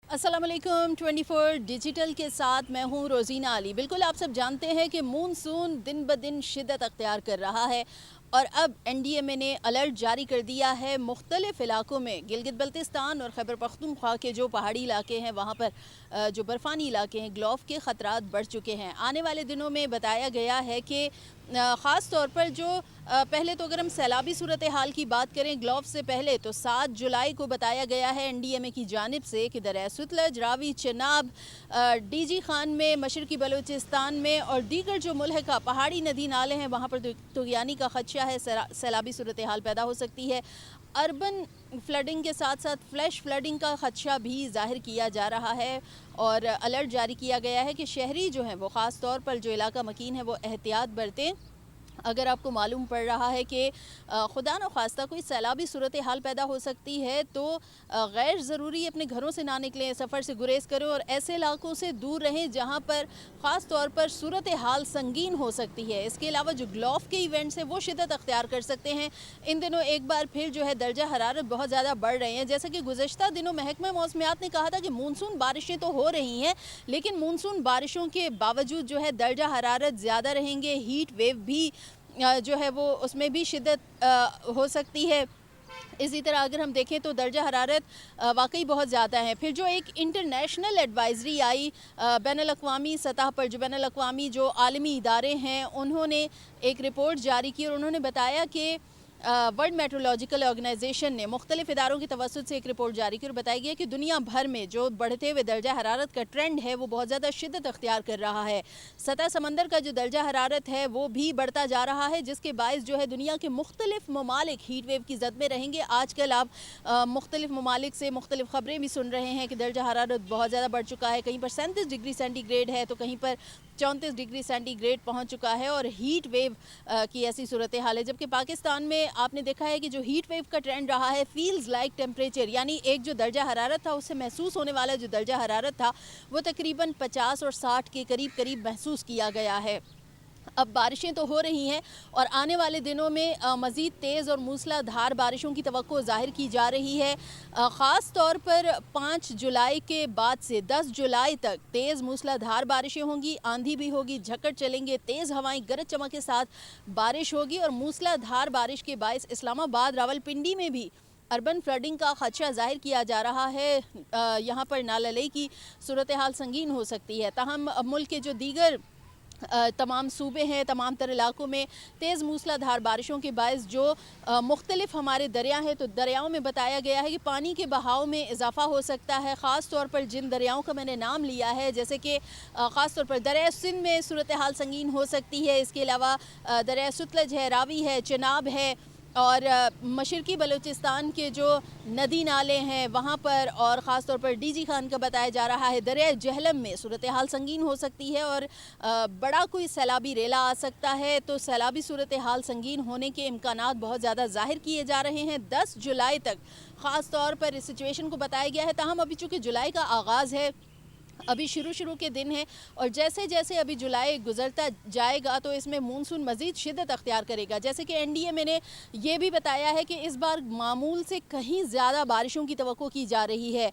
अस्सलाम वालेकुम 24 डिजिटल के साथ मैं हूं रोज़ीना अली। बिल्कुल आप सब जानते हैं कि मानसून दिन ब दिन शिद्दत अख्तियार कर रहा है और अब एनडीएमए ने अलर्ट जारी कर दिया है। मुख्तलिफ इलाकों में गिलगित बल्तिस्तान और खैबर पख्तूनख्वा के जो पहाड़ी इलाके हैं वहाँ पर जो बर्फ़ानी इलाके हैं ग्लोफ के ख़तरात बढ़ चुके हैं। आने वाले दिनों में बताया गया है कि ख़ास तौर पर जो पहले तो अगर हम सैलाबी सूरत हाल की बात करें ग्लोफ से पहले तो 7 जुलाई को बताया गया है एनडीएमए की जानिब से कि दरिया सतलज, रावी, चनाब, डीजी खान में, मशरकी बलूचिस्तान में और दीगर जो मुल्हका पहाड़ी नदी नाले हैं वहाँ पर तुग़यानी का ख़दशा है, सैलाबी सूरत हाल पैदा हो सकती है। अर्बन फ्लडिंग के साथ साथ फ्लैश फ्लडिंग का ख़दशा भी ज़ाहिर किया जा रहा है और अलर्ट जारी किया गया है कि शहरी जो हैं वो ख़ास तौर पर जो इलाका मकीन है वो एहतियात बरतें। अगर आपको मालूम पड़ रहा है कि खुदा न ख्वास्ता कोई सैलाबी सूरत हाल पैदा हो सकती है तो गैर ज़रूरी अपने घरों से ना निकलें, सफ़र से गुरेज करें और ऐसे इलाकों से दूर रहें जहां पर ख़ास तौर पर सूरत हाल संगीन हो सकती है। इसके अलावा जो ग्लोफ के इवेंट्स हैं वो शिद्दत अख्तियार कर सकते हैं। इन दिनों एक बार फिर जो है दर्जा हरारत बहुत ज़्यादा बढ़ रहे हैं। जैसे कि गुज़श्ता दिनों महकमा मौसमियात ने कहा था कि मानसून बारिशें तो हो रही हैं लेकिन मानसून बारिशों के बावजूद जो है दर्जा हरारत ज़्यादा रहेंगे, हीट वेव भी जो है वो उसमें भी शिद्दत हो सकती है। इसी तरह अगर हम देखें तो दर्जा हरारत वाकई बहुत ज़्यादा है। फिर जो एक इंटरनेशनल एडवाइज़री आई बैनुल-अक़वामी सतह पर, जो बैनुल-अक़वामी जो आलमी इदारे हैं उन्होंने एक रिपोर्ट जारी की और उन्होंने बताया कि वर्ल्ड मेट्रोलॉजिकल ऑर्गेनाइजेशन ने मुख्तलिफ इदारों की तवस्सुत से एक रिपोर्ट जारी की और बताया गया कि दुनिया भर में जो बढ़ते हुए दर्जा हरारत का ट्रेंड है वो बहुत ज़्यादा शिद्दत अख्तियार कर रहा है। सतह समंदर का जो दर्जा हरारत है वो भी बढ़ता जा रहा है जिसके बायस जो है दुनिया के मुख्तलिफ ममालिक हीट वेव की जद में रहेंगे। आजकल आप मुख्तलिफ ममालिक से मुख्तलिफ ख़बरें भी सुन रहे हैं कि दर्जा हरारत बहुत ज़्यादा बढ़ चुका है, कहीं पर 37 डिग्री सेंटीग्रेड है तो कहीं पर 34 डिग्री सेंटीग्रेड पहुंच चुका है और हीट वेव की ऐसी सूरत हाल है। जबकि पाकिस्तान में आपने देखा है कि जो हीट वेव का ट्रेंड रहा है फील्स लाइक टेम्परेचर, यानी एक जो दर्जा हरारत था उससे महसूस होने वाला जो दर्जा हरारत था वो तकरीबन 50 और 60 के करीब करीब महसूस किया गया है। अब बारिशें तो हो रही हैं और आने वाले दिनों में मज़ीद तेज़ और मूसलाधार बारिशों की तवक्को ज़ाहिर की जा रही है। ख़ास तौर पर 5 जुलाई के बाद से 10 जुलाई तक तेज़ मूसलाधार बारिशें होंगी, आंधी भी होगी, झक्कड़ चलेंगे, तेज़ हवाएं गरज चमक के साथ बारिश होगी और मूसलाधार बारिश के बायस इस्लामाबाद, रावलपिंडी में भी अर्बन फ्लडिंग का खदशा ज़ाहिर किया जा रहा है। यहाँ पर नाललई की सूरत हाल संगीन हो सकती है। ताहम मुल्क के जो दीगर तमाम सूबे हैं, तमाम तर इलाकों में तेज़ मूसलाधार बारिशों के बायस जो मुख्तलिफ हमारे दरिया हैं तो दरियाओं में बताया गया है कि पानी के बहाव में इजाफ़ा हो सकता है। ख़ास तौर पर जिन दरियाओं का मैंने नाम लिया है जैसे कि ख़ास तौर पर दरिया सिंध में सूरत हाल संगीन हो सकती है। इसके अलावा दरिया सतलज है, रावी है, चनाब है और मशरकी बलूचिस्तान के जो नदी नाले हैं वहाँ पर और ख़ास तौर पर डीजी खान का बताया जा रहा है दरिया जहलम में सूरत हाल संगीन हो सकती है और बड़ा कोई सैलाबी रेला आ सकता है। तो सैलाबी सूरत हाल संगीन होने के इम्कानात बहुत ज़्यादा ज़ाहिर किए जा रहे हैं। 10 जुलाई तक ख़ास तौर पर इस सिचुएशन को बताया गया है। ताहम अभी चूँकि जुलाई का आगाज़ है, अभी शुरू के दिन हैं और जैसे जैसे अभी जुलाई गुजरता जाएगा तो इसमें मानसून मज़ीद शिद्दत अख्तियार करेगा। जैसे कि एनडीएमए ने ये भी बताया है कि इस बार मामूल से कहीं ज़्यादा बारिशों की तवक्को की जा रही है।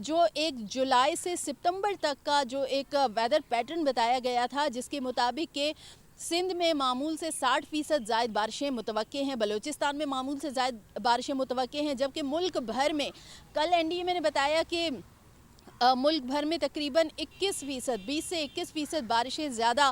जो 1 जुलाई से सितंबर तक का जो एक वेदर पैटर्न बताया गया था जिसके मुताबिक के सिंध में मामूल से 60% ज़ायद बारिशें मुतवक्के हैं, बलूचिस्तान में मामूल से ज़ायद बारिशें मुतवक्के हैं, जबकि मुल्क भर में कल एनडीएमए ने बताया कि मुल्क भर में तकरीबन 21% 20 से 21% बारिशें ज़्यादा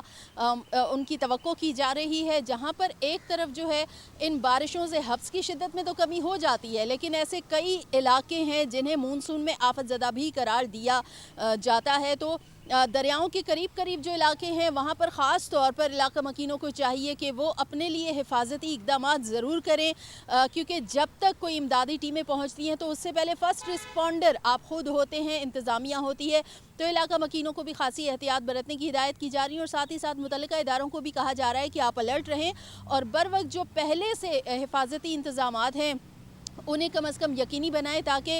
उनकी तवक्को की जा रही है। जहां पर एक तरफ जो है इन बारिशों से हब्स की शिद्दत में तो कमी हो जाती है लेकिन ऐसे कई इलाके हैं जिन्हें मानसून में आफत ज़दा भी करार दिया जाता है। तो दरियाओं के करीब करीब जो इलाके हैं वहाँ पर ख़ास तौर पर इलाका मकीनों को चाहिए कि वो अपने लिए हिफाजती इक़दामात ज़रूर करें क्योंकि जब तक कोई इमदादी टीमें पहुँचती हैं तो उससे पहले फ़र्स्ट रिस्पॉन्डर आप ख़ुद होते हैं, इंतज़ामिया होती है। तो इलाका मकीनों को भी खासी एहतियात बरतने की हिदायत की जा रही है और साथ ही साथ मुतल्लिका इदारों को भी कहा जा रहा है कि आप अलर्ट रहें और बर वक्त जो पहले से हिफाजती इंतज़ामात हैं उन्हें कम अज़ कम यकीनी बनाएं ताकि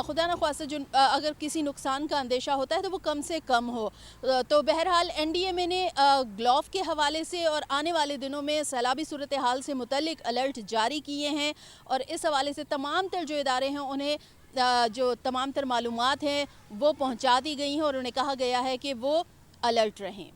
खुदा न ख्वास्ता जो अगर किसी नुकसान का अंदेशा होता है तो वो कम से कम हो। तो बहरहाल एनडीएमए ने ग्लोफ के हवाले से और आने वाले दिनों में सैलाबी सूरत हाल से मुतल्लिक अलर्ट जारी किए हैं और इस हवाले से तमाम तर जो इदारे हैं उन्हें جو تمام تر معلومات ہیں وہ پہنچا دی گئی ہیں اور انہیں کہا گیا ہے کہ وہ الرٹ رہیں۔